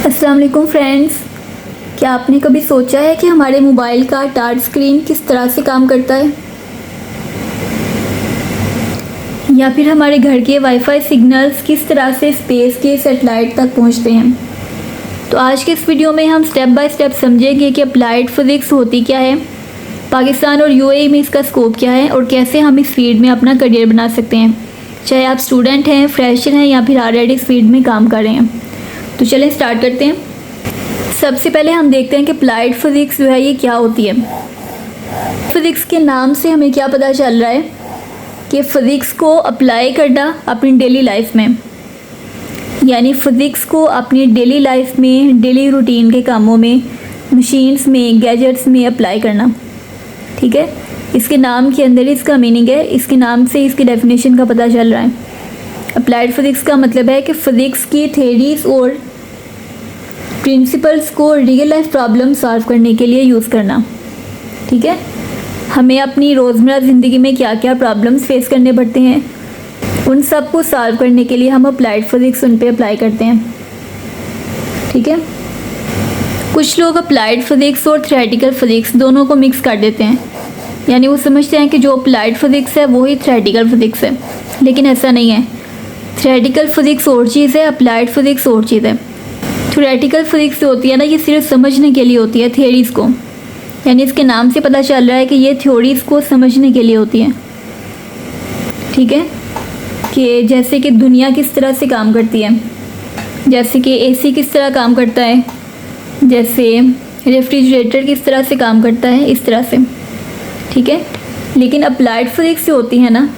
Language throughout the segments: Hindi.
अस्सलाम वालेकुम फ्रेंड्स, क्या आपने कभी सोचा है कि हमारे मोबाइल का टच स्क्रीन किस तरह से काम करता है, या फिर हमारे घर के वाईफाई सिग्नल्स किस तरह से स्पेस के सैटेलाइट तक पहुंचते हैं। तो आज के इस वीडियो में हम स्टेप बाय स्टेप समझेंगे कि अप्लाइड फिज़िक्स होती क्या है, पाकिस्तान और यूएई में इसका स्कोप क्या है और कैसे हम इस फील्ड में अपना करियर बना सकते हैं, चाहे आप स्टूडेंट हैं, फ्रेशर हैं या फिर ऑलरेडी इस फील्ड में काम कर रहे हैं। तो चलें स्टार्ट करते हैं। सबसे पहले हम देखते हैं कि अप्लाइड फिज़िक्स जो है ये क्या होती है। फिज़िक्स के नाम से हमें क्या पता चल रहा है कि फ़िज़िक्स को अप्लाई करना अपनी डेली लाइफ में, यानी फ़िज़िक्स को अपनी डेली लाइफ में, डेली रूटीन के कामों में, मशीन्स में, गैजेट्स में अप्लाई करना। ठीक है, इसके नाम के अंदर इसका मीनिंग है, इसके नाम से इसकी डेफिनेशन का पता चल रहा है। अप्लाइड फिज़िक्स का मतलब है कि फ़िज़िक्स की थ्योरीज और प्रिंसिपल्स को रियल लाइफ प्रॉब्लम सॉल्व करने के लिए यूज़ करना। ठीक है, हमें अपनी रोज़मर्रा ज़िंदगी में क्या क्या प्रॉब्लम्स फेस करने पड़ते हैं, उन सब को सॉल्व करने के लिए हम अप्लाइड फिज़िक्स उन पे अप्लाई करते हैं। ठीक है, कुछ लोग अप्लाइड फिज़िक्स और थ्योरेटिकल फ़िज़िक्स दोनों को मिक्स कर देते हैं, यानी वो समझते हैं कि जो अप्लाइड फिज़िक्स है वही थ्योरेटिकल फ़िज़िक्स है, लेकिन ऐसा नहीं है। थ्योरेटिकल फ़िज़िक्स और चीज़ है, अप्लाइड फिज़िक्स और चीज़ है। थ्योरेटिकल फ़िज़िक्स जो होती है ना, ये सिर्फ समझने के लिए होती है, थियरीज़ को, यानी इसके नाम से पता चल रहा है कि ये थ्योरीज़ को समझने के लिए होती है। ठीक है, कि जैसे कि दुनिया किस तरह से काम करती है, जैसे कि एसी किस तरह काम करता है, जैसे रेफ्रिजरेटर किस तरह से काम करता है, इस तरह से। ठीक है, लेकिन अप्लाइड फिज़िक्स जो होती है ना,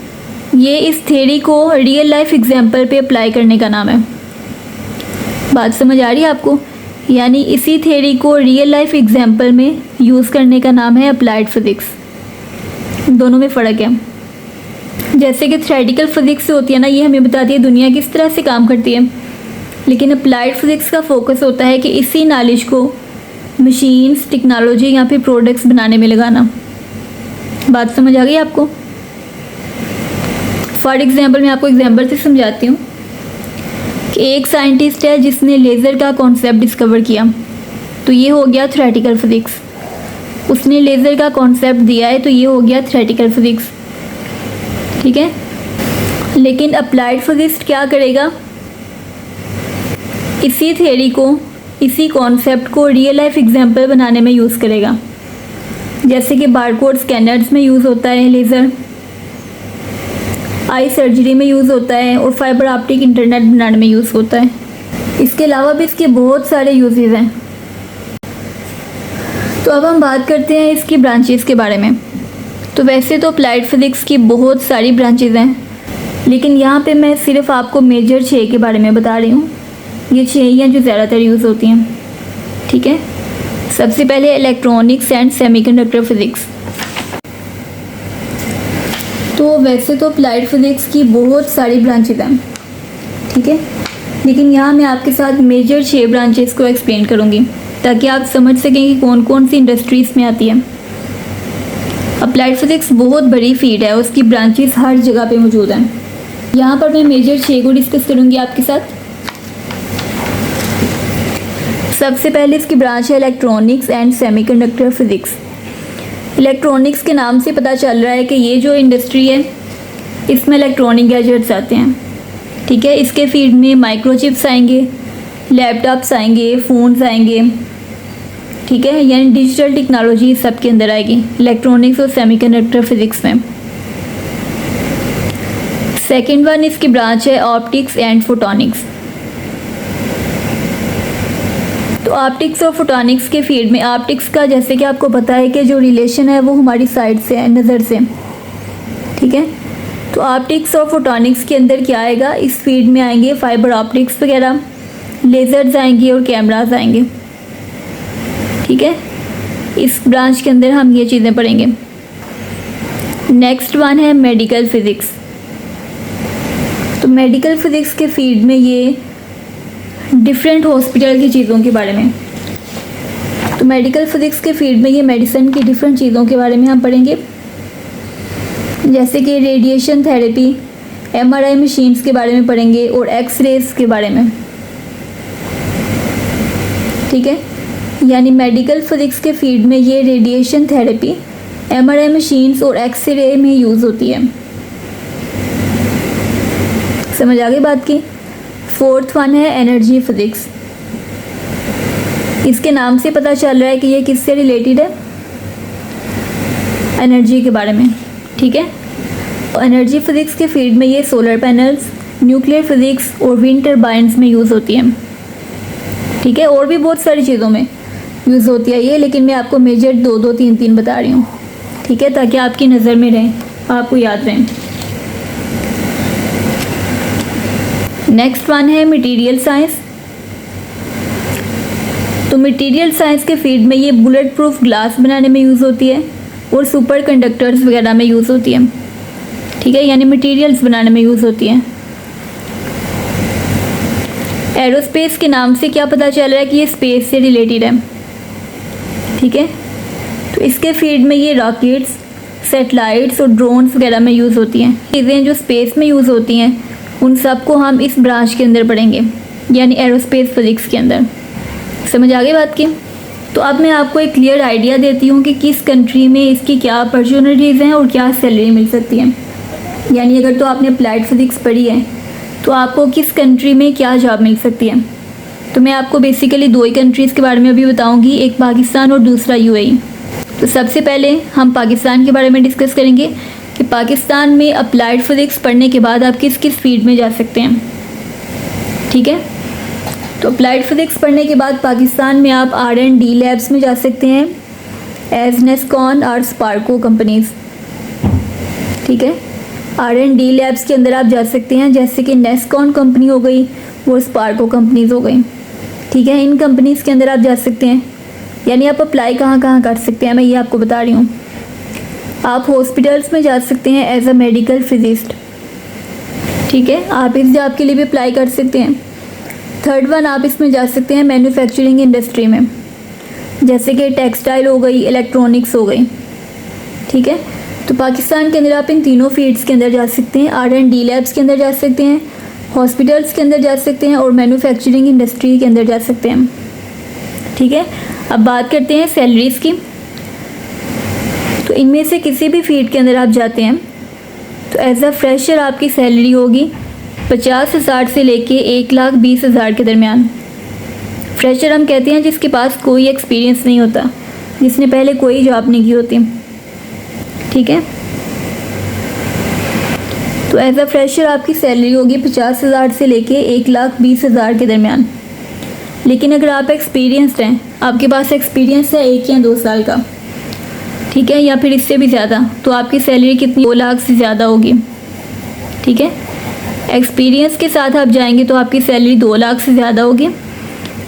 ये इस थ्योरी को रियल लाइफ एग्जाम्पल पे अप्लाई करने का नाम है। बात समझ आ रही है आपको? यानी इसी थ्योरी को रियल लाइफ एग्जाम्पल में यूज़ करने का नाम है अप्लाइड फिज़िक्स। दोनों में फ़र्क है। जैसे कि थ्योरेटिकल फ़िज़िक्स होती है ना, ये हमें बताती है दुनिया किस तरह से काम करती है, लेकिन अप्लाइड फिज़िक्स का फोकस होता है कि इसी नॉलेज को मशीन्स, टेक्नोलॉजी या फिर प्रोडक्ट्स बनाने में लगाना। बात समझ आ गई आपको? फॉर एग्ज़ाम्पल मैं आपको एग्जाम्पल से समझाती हूँ कि एक साइंटिस्ट है जिसने लेज़र का कॉन्सेप्ट डिस्कवर किया, तो ये हो गया थ्योरेटिकल फ़िज़िक्स। उसने लेज़र का कॉन्सेप्ट दिया है, तो ये हो गया थ्योरेटिकल फ़िज़िक्स। ठीक है, लेकिन अप्लाइड फिज़िक्स क्या करेगा, इसी थ्योरी को, इसी कॉन्सेप्ट को रियल लाइफ एग्जाम्पल बनाने में यूज़ करेगा। जैसे कि बारकोड स्कैनर्स में यूज़ होता है लेज़र, आई सर्जरी में यूज़ होता है और फाइबर ऑप्टिक इंटरनेट बनाने में यूज़ होता है। इसके अलावा भी इसके बहुत सारे यूजेस हैं। तो अब हम बात करते हैं इसकी ब्रांचेस के बारे में। तो वैसे तो अप्लाइड फिज़िक्स की बहुत सारी ब्रांचेस हैं, लेकिन यहाँ पे मैं सिर्फ आपको मेजर 6 के बारे में बता रही हूँ। ये 6 ही हैं जो ज़्यादातर यूज़ होती हैं। ठीक है, सबसे पहले इलेक्ट्रॉनिक्स एंड सेमीकंडक्टर फिज़िक्स। तो वैसे तो अप्लाइड फिज़िक्स की बहुत सारी ब्रांचेज हैं, ठीक है, लेकिन यहाँ मैं आपके साथ मेजर 6 ब्रांचेस को एक्सप्लेन करूँगी ताकि आप समझ सकें कि कौन कौन सी इंडस्ट्रीज़ में आती है। अप्लाइड फिज़िक्स बहुत बड़ी फील्ड है, उसकी ब्रांचेस हर जगह पे मौजूद हैं। यहाँ पर मैं मेजर 6 को डिस्कस करूँगी आपके साथ। सबसे पहले इसकी ब्रांच है electronics and semiconductor physics. Electronics के नाम से पता चल रहा है कि ये जो इंडस्ट्री है इसमें इलेक्ट्रॉनिक गैजेट्स आते हैं। ठीक है, इसके फील्ड में माइक्रोचिप्स आएंगे, लैपटॉप्स आएंगे, फ़ोन्स आएंगे। ठीक है, यानी डिजिटल टेक्नोलॉजी सबके अंदर आएगी इलेक्ट्रॉनिक्स और सेमीकंडक्टर फिज़िक्स में। सेकेंड वन इसकी ब्रांच है ऑप्टिक्स एंड फोटोनिक्स। तो ऑप्टिक्स और फोटोनिक्स के फील्ड में, ऑप्टिक्स का जैसे कि आपको पता है कि जो रिलेशन है वो हमारी साइड से है, नज़र से। ठीक है, तो ऑप्टिक्स और फोटोनिक्स के अंदर क्या आएगा, इस फील्ड में आएंगे फाइबर ऑप्टिक्स वगैरह, लेज़र्स आएंगे और कैमरास आएंगे। ठीक है, इस ब्रांच के अंदर हम ये चीज़ें पढ़ेंगे। नेक्स्ट वन है मेडिकल फ़िज़िक्स। तो मेडिकल फ़िज़िक्स के फील्ड में ये डिफरेंट हॉस्पिटल की चीज़ों के बारे में, तो मेडिकल फ़िज़िक्स के फील्ड में ये मेडिसिन की डिफरेंट चीज़ों के बारे में हम पढ़ेंगे, जैसे कि रेडिएशन थेरेपी, एमआरआई मशीन्स के बारे में पढ़ेंगे और एक्सरेज के बारे में। ठीक है, यानी मेडिकल फिजिक्स के फील्ड में ये रेडिएशन थेरेपी MRI मशीन्स और एक्सरे में यूज़ होती है। समझ आ गई बात की। फोर्थ वन है एनर्जी फिजिक्स। इसके नाम से पता चल रहा है कि ये किससे रिलेटेड है, एनर्जी के बारे में। ठीक है, एनर्जी फिजिक्स के फील्ड में ये सोलर पैनल्स, न्यूक्लियर फिजिक्स और विंड टर्बाइंस में यूज़ होती है। ठीक है, और भी बहुत सारी चीज़ों में यूज़ होती है ये, लेकिन मैं आपको मेजर 2 3 बता रही हूँ। ठीक है, ताकि आपकी नज़र में रहें, आपको याद रहें। नेक्स्ट वन है मटेरियल साइंस। तो मटेरियल साइंस के फील्ड में ये बुलेट प्रूफ ग्लास बनाने में यूज़ होती है और सुपर कंडक्टर्स वगैरह में यूज़ होती है। ठीक है, यानी मटेरियल्स बनाने में यूज़ होती है। एरोस्पेस के नाम से क्या पता चल रहा है कि ये स्पेस से रिलेटेड है। ठीक है, तो इसके फील्ड में ये रॉकेट्स, सैटेलाइट्स और ड्रोन्स वगैरह में यूज़ होती हैं। चीज़ें जो स्पेस में यूज़ होती हैं उन सबको हम इस ब्रांच के अंदर पढ़ेंगे, यानी एरोस्पेस फिजिक्स के अंदर। समझ आ गई बात की। तो अब मैं आपको एक क्लियर आइडिया देती हूँ कि किस कंट्री में इसकी क्या अपॉर्चुनिटीज़ हैं और क्या सैलरी मिल सकती है। यानी अगर तो आपने अप्लाइड फिजिक्स पढ़ी है तो आपको किस कंट्री में क्या जॉब मिल सकती है। तो मैं आपको बेसिकली 2 ही कंट्रीज़ के बारे में अभी बताऊंगी, एक पाकिस्तान और दूसरा UAE। तो सबसे पहले हम पाकिस्तान के बारे में डिस्कस करेंगे कि पाकिस्तान में अप्लाइड फिजिक्स पढ़ने के बाद आप किस किस फील्ड में जा सकते हैं। ठीक है, तो अप्लाइड फिजिक्स पढ़ने के बाद पाकिस्तान में आप R&D लैब्स में जा सकते हैं एज नेस्कॉन और स्पार्को कंपनीज़। ठीक है, R&D लैब्स के अंदर आप जा सकते हैं, जैसे कि नेस्कॉन कंपनी हो गई और स्पार्को कंपनीज़ हो गई। ठीक है, इन कंपनीज़ के अंदर आप जा सकते हैं। यानी आप अप्लाई कहाँ कहाँ कर सकते हैं, मैं ये आपको बता रही हूँ। आप हॉस्पिटल्स में जा सकते हैं एज अ मेडिकल फिजिस्ट। ठीक है, आप इस जॉब के लिए भी अप्लाई कर सकते हैं। थर्ड वन, आप इसमें जा सकते हैं मैन्युफैक्चरिंग इंडस्ट्री में, जैसे कि टेक्सटाइल हो गई, इलेक्ट्रॉनिक्स हो गई। ठीक है, तो पाकिस्तान के अंदर आप इन तीनों फील्ड्स के अंदर जा सकते हैं। R&D लैब्स के अंदर जा सकते हैं, हॉस्पिटल्स के अंदर जा सकते हैं और मैन्युफैक्चरिंग इंडस्ट्री के अंदर जा सकते हैं। ठीक है, अब बात करते हैं सैलरीज़ की। तो इनमें से किसी भी फील्ड के अंदर आप जाते हैं तो एज अ फ्रेशर आपकी सैलरी होगी 50,000 से लेके 1,20,000 के दरमियान। फ्रेशर हम कहते हैं जिसके पास कोई एक्सपीरियंस नहीं होता, जिसने पहले कोई जॉब नहीं की होती। ठीक है, तो एज अ फ्रेशर आपकी सैलरी होगी 50,000 से लेके 1,20,000 के दरमियान। लेकिन अगर आप एक्सपीरियंसड हैं, आपके पास एक्सपीरियंस है 1 या 2 साल का, ठीक है, या फिर इससे भी ज़्यादा, तो आपकी सैलरी कितनी 2 लाख से ज़्यादा होगी। ठीक है, एक्सपीरियंस के साथ आप जाएंगे तो आपकी सैलरी 2 लाख से ज़्यादा होगी।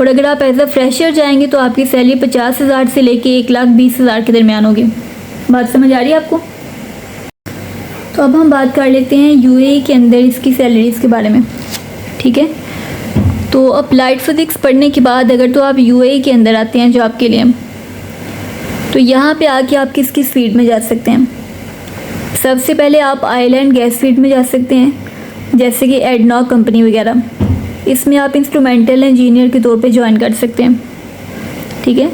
और अगर आप एज अ फ्रेशर जाएंगे तो आपकी सैलरी 50,000 से लेके 1,20,000 के दरमियान होगी। बात समझ आ रही है आपको। तो अब हम बात कर लेते हैं UAE के अंदर इसकी सैलरीज़ के बारे में। ठीक है, तो अप्लाइड फिजिक्स पढ़ने के बाद अगर तो आप UAE के अंदर आते हैं जॉब के लिए, तो यहाँ पे आके आप किस किस फील्ड में जा सकते हैं। सबसे पहले आप ऑयल एंड गैस फील्ड में जा सकते हैं, जैसे कि एडनॉक कंपनी वगैरह। इसमें आप इंस्ट्रूमेंटल इंजीनियर के तौर पे ज्वाइन कर सकते हैं। ठीक है,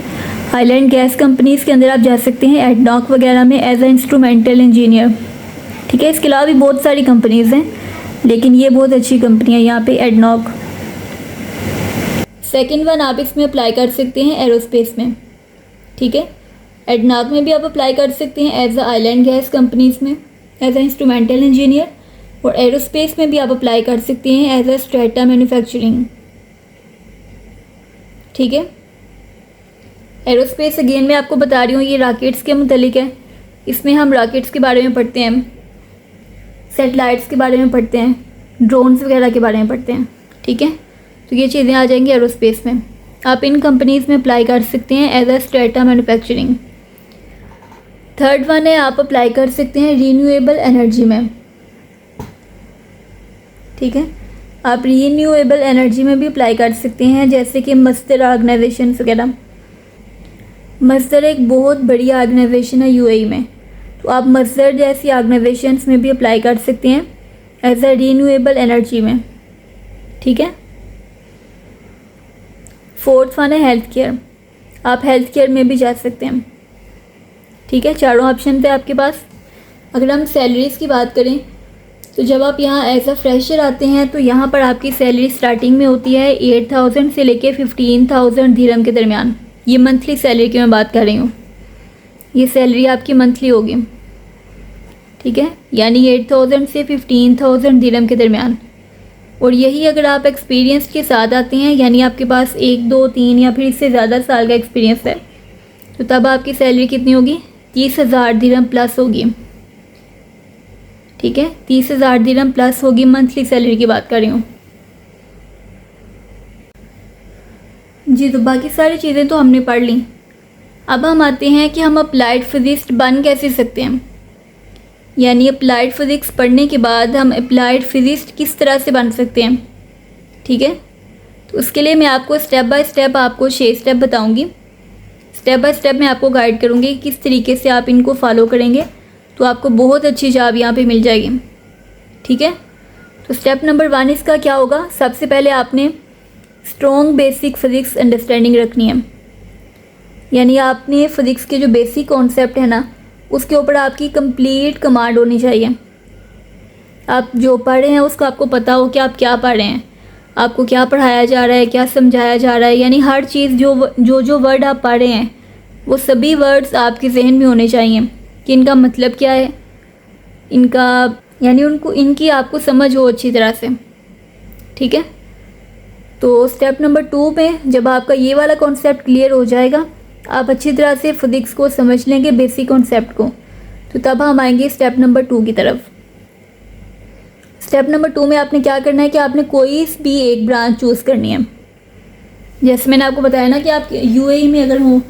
ऑयल एंड गैस कंपनीज़ के अंदर आप जा सकते हैं एडनॉक वगैरह में एज ए इंस्ट्रूमेंटल इंजीनियर। ठीक है, इसके अलावा भी बहुत सारी कंपनीज़ हैं, लेकिन ये बहुत अच्छी कंपनी है यहाँ पे एडनॉक। सेकेंड वन, आप इसमें अप्लाई कर सकते हैं एरोस्पेस में। ठीक है, एडनॉक में भी आप अप्लाई कर सकते हैं as a oil and gas companies में एज अ इंस्ट्रूमेंटल इंजीनियर, और एरोस्पेस में भी आप अप्लाई कर सकते हैं एज अ स्ट्रेटा मैन्युफैक्चरिंग। ठीक है, एरोस्पेस अगेन मैं आपको बता रही हूँ ये रॉकेट्स के मुतलिक है। इसमें हम रॉकेट्स के बारे में पढ़ते हैं, सैटेलाइट्स के बारे में पढ़ते हैं, ड्रोन्स वगैरह के बारे में पढ़ते हैं। ठीक है, तो ये चीज़ें आ जाएंगी एरोस्पेस में। आप इन कंपनीज़ में अप्लाई कर सकते हैं as a strata manufacturing. Third one है, आप अप्लाई कर सकते हैं रीन्यूएबल एनर्जी में। ठीक है, आप रीन्यूएबल एनर्जी में भी अप्लाई कर सकते हैं, जैसे कि मस्तर ऑर्गेनाइजेशन वगैरह। मस्तर एक बहुत बड़ी ऑर्गेनाइजेशन है UAE में, तो आप मस्तर जैसी ऑर्गेनाइजेशंस में भी अप्लाई कर सकते हैं एज अ रीन्यूएबल एनर्जी में। ठीक है, फोर्थ वन है हेल्थ केयर, आप हेल्थ केयर में भी जा सकते हैं। ठीक है, चारों ऑप्शन थे आपके पास। अगर हम सैलरीज़ की बात करें तो जब आप यहाँ एज अ फ्रेशर आते हैं तो यहाँ पर आपकी सैलरी स्टार्टिंग में होती है 8,000 से लेके 15,000 दिरहम के दरमियान। ये मंथली सैलरी की मैं बात कर रही हूँ, ये सैलरी आपकी मंथली होगी। ठीक है, यानी 8,000 से 15,000 दिरहम के दरमियान। और यही अगर आप एक्सपीरियंस के साथ आते हैं, यानी आपके पास 1, 2, 3 या फिर इससे ज़्यादा साल का एक्सपीरियंस है, तो तब आपकी सैलरी कितनी होगी? 30,000 दिरहम प्लस होगी। ठीक है, 30,000 दिरहम प्लस होगी, मंथली सैलरी की बात कर रही हूँ जी। तो बाकी सारी चीज़ें तो हमने पढ़ ली। अब हम आते हैं कि हम अप्लाइड फिजिक्स बन कैसे सकते हैं, यानी अप्लाइड फिजिक्स पढ़ने के बाद हम अप्लाइड फिजिक्स किस तरह से बन सकते हैं। ठीक है, तो उसके लिए मैं आपको स्टेप बाय स्टेप आपको 6 स्टेप बताऊंगी। स्टेप बाय स्टेप मैं आपको गाइड करूंगी किस तरीके से आप इनको फॉलो करेंगे तो आपको बहुत अच्छी जॉब यहाँ पे मिल जाएगी। ठीक है, तो स्टेप नंबर 1 इसका क्या होगा? सबसे पहले आपने स्ट्रॉन्ग बेसिक फिजिक्स अंडरस्टैंडिंग रखनी है, यानी आपने फिजिक्स के जो बेसिक कॉन्सेप्ट है ना, उसके ऊपर आपकी कंप्लीट कमांड होनी चाहिए। आप जो पढ़ रहे हैं उसका आपको पता हो कि आप क्या पढ़ रहे हैं, आपको क्या पढ़ाया जा रहा है, क्या समझाया जा रहा है, यानी हर चीज़ जो वर्ड आप पढ़ रहे हैं वो सभी वर्ड्स आपके जहन में होने चाहिए कि इनका मतलब क्या है, इनका यानी इनकी आपको समझ हो अच्छी तरह से। ठीक है, तो स्टेप नंबर 2 में जब आपका ये वाला कॉन्सेप्ट क्लियर हो जाएगा, आप अच्छी तरह से फिजिक्स को समझ लेंगे, बेसिक कॉन्सेप्ट को, तो तब हम आएंगे स्टेप नंबर 2 की तरफ। स्टेप नंबर 2 में आपने क्या करना है कि आपने कोई भी एक ब्रांच चूज़ करनी है। जैसे मैंने आपको बताया ना कि आप यूएई में अगर हो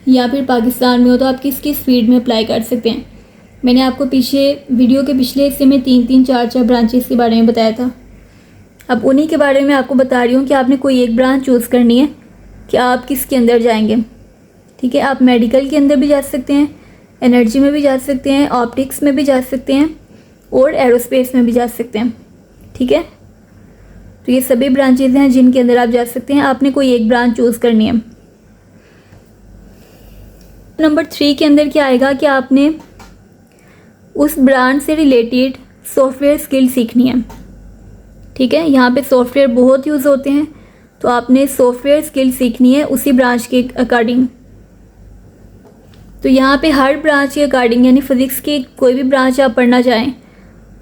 या फिर पाकिस्तान में हो तो आप किस किस फील्ड में अप्लाई कर सकते हैं। मैंने आपको वीडियो के पिछले हिस्से में 3-3, 4-4 ब्रांचेस के बारे में बताया था। अब उन्हीं के बारे में आपको बता रही हूँ कि आपने कोई एक ब्रांच चूज़ करनी है कि आप किसके अंदर जाएंगे। ठीक है, आप मेडिकल के अंदर भी जा सकते हैं, एनर्जी में भी जा सकते हैं, ऑप्टिक्स में भी जा सकते हैं और एरोस्पेस में भी जा सकते हैं। ठीक है, तो ये सभी ब्रांचेज हैं जिनके अंदर आप जा सकते हैं। आपने कोई एक ब्रांच चूज़ करनी है। नंबर 3 के अंदर क्या आएगा कि आपने उस ब्रांच से रिलेटेड सॉफ्टवेयर स्किल सीखनी है। ठीक है, यहाँ पे सॉफ्टवेयर बहुत यूज़ होते हैं, तो आपने सॉफ्टवेयर स्किल सीखनी है उसी ब्रांच के अकॉर्डिंग। तो यहाँ पे हर ब्रांच के अकॉर्डिंग, यानी फिज़िक्स की कोई भी ब्रांच आप पढ़ना चाहें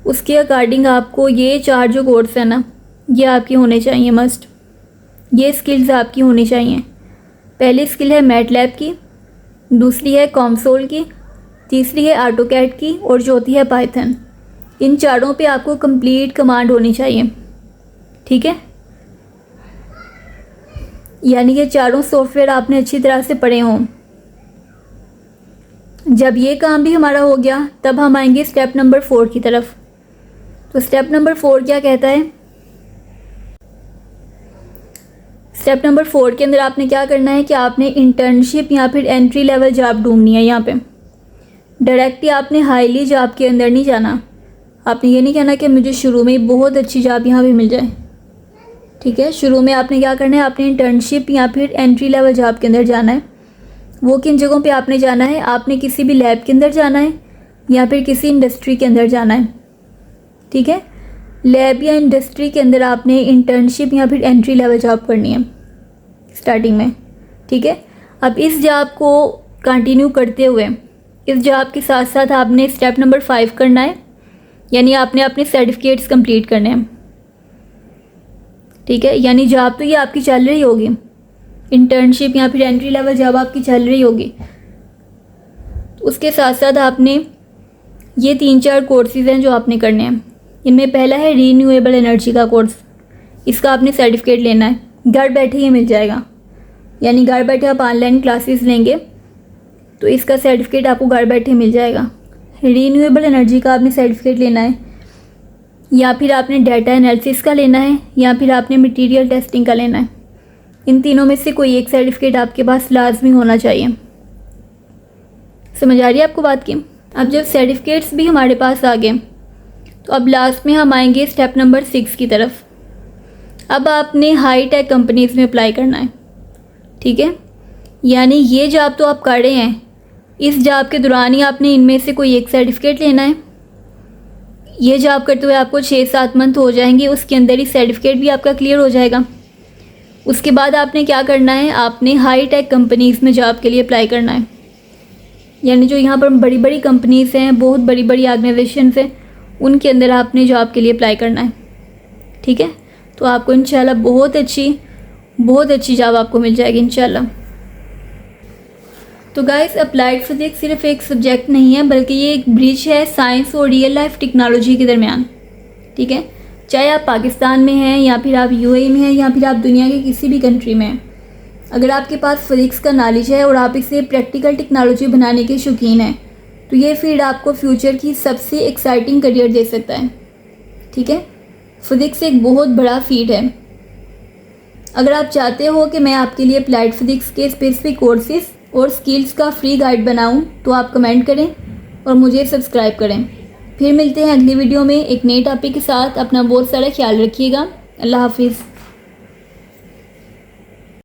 उसके अकॉर्डिंग आपको ये 4 जो कोर्स है ना, ये आपके होने चाहिए मस्ट। ये स्किल्स आपकी होनी चाहिए। पहली स्किल है मैटलैब की, दूसरी है कॉमसोल की, तीसरी है ऑटोकैड की और चौथी है पाइथन। इन चारों पे आपको कंप्लीट कमांड होनी चाहिए। ठीक है, यानी ये चारों सॉफ्टवेयर आपने अच्छी तरह से पढ़े हों। जब ये काम भी हमारा हो गया तब हम आएंगे स्टेप नंबर 4 की तरफ। तो स्टेप नंबर 4 क्या कहता है? स्टेप नंबर 4 के अंदर आपने क्या करना है कि आपने इंटर्नशिप या फिर एंट्री लेवल जॉब ढूंढनी है। यहाँ पे डायरेक्टली आपने हाईली जॉब के अंदर नहीं जाना। आपने ये नहीं कहना कि मुझे शुरू में ही बहुत अच्छी जॉब यहाँ पे मिल जाए। ठीक है, शुरू में आपने क्या करना है, आपने इंटर्नशिप या फिर एंट्री लेवल जॉब के अंदर जाना है। वो किन जगहों पे आपने जाना है? आपने किसी भी लैब के अंदर जाना है या फिर किसी इंडस्ट्री के अंदर जाना है। ठीक है, लैब या इंडस्ट्री के अंदर आपने इंटर्नशिप या फिर एंट्री लेवल जॉब करनी है स्टार्टिंग में। ठीक है, अब इस जॉब को कंटिन्यू करते हुए इस जॉब के साथ साथ आपने स्टेप नंबर 5 करना है, यानी आपने अपने सर्टिफिकेट्स कंप्लीट करने हैं। ठीक है, यानी जॉब तो ये आपकी चल रही होगी, इंटर्नशिप या फिर एंट्री लेवल जॉब आपकी चल रही होगी, उसके साथ साथ आपने ये 3-4 कोर्सेज हैं जो आपने करने हैं। इनमें पहला है रीन्यूएबल एनर्जी का कोर्स। इसका आपने सर्टिफिकेट लेना है, घर बैठे ही मिल जाएगा, यानी घर बैठे आप ऑनलाइन क्लासेस लेंगे तो इसका सर्टिफिकेट आपको घर बैठे मिल जाएगा। रीन्यूएबल एनर्जी का आपने सर्टिफिकेट लेना है, या फिर आपने डाटा एनालिसिस का लेना है, या फिर आपने मटेरियल टेस्टिंग का लेना है। इन तीनों में से कोई एक सर्टिफिकेट आपके पास लाजमी होना चाहिए। समझ आ रही है आपको बात की? अब जब सर्टिफिकेट्स भी हमारे पास आ गए तो अब लास्ट में हम आएंगे स्टेप नंबर 6 की तरफ। अब आपने हाई टेक कंपनीज़ में अप्लाई करना है, ठीक है। यानी ये जॉब तो आप कर रहे हैं, इस जॉब के दौरान ही आपने इनमें से कोई एक सर्टिफिकेट लेना है। ये जॉब करते हुए आपको 6-7 मंथ हो जाएंगे, उसके अंदर ही सर्टिफिकेट भी आपका क्लियर हो जाएगा। उसके बाद आपने क्या करना है, आपने हाई टेक कंपनीज़ में जॉब के लिए अप्लाई करना है। यानी जो यहाँ पर बड़ी बड़ी कंपनीज़ हैं, बहुत बड़ी बड़ी ऑर्गेनाइजेशंस हैं, उनके अंदर आपने जॉब के लिए अप्लाई करना है, ठीक है। तो आपको इंशाल्लाह बहुत अच्छी जॉब आपको मिल जाएगी इंशाल्लाह। तो गाइस, अप्लाइड फिजिक्स सिर्फ एक सब्जेक्ट नहीं है, बल्कि ये एक ब्रिज है साइंस और रियल लाइफ टेक्नोलॉजी के दरमियान, ठीक है। चाहे आप पाकिस्तान में हैं या फिर आप यूएई में हैं या फिर आप दुनिया के किसी भी कंट्री में हैं, अगर आपके पास फिजिक्स का नॉलेज है और आप इसे प्रैक्टिकल टेक्नोलॉजी बनाने के शौकीन हैं, तो ये फील्ड आपको फ्यूचर की सबसे एक्साइटिंग करियर दे सकता है, ठीक है। फिजिक्स एक बहुत बड़ा फील्ड है। अगर आप चाहते हो कि मैं आपके लिए अप्लाइड फिजिक्स के स्पेसिफिक कोर्सेज और स्किल्स का फ्री गाइड बनाऊं, तो आप कमेंट करें और मुझे सब्सक्राइब करें। फिर मिलते हैं अगली वीडियो में एक नए टॉपिक के साथ। अपना बहुत सारा ख्याल रखिएगा। अल्लाह हाफिज़।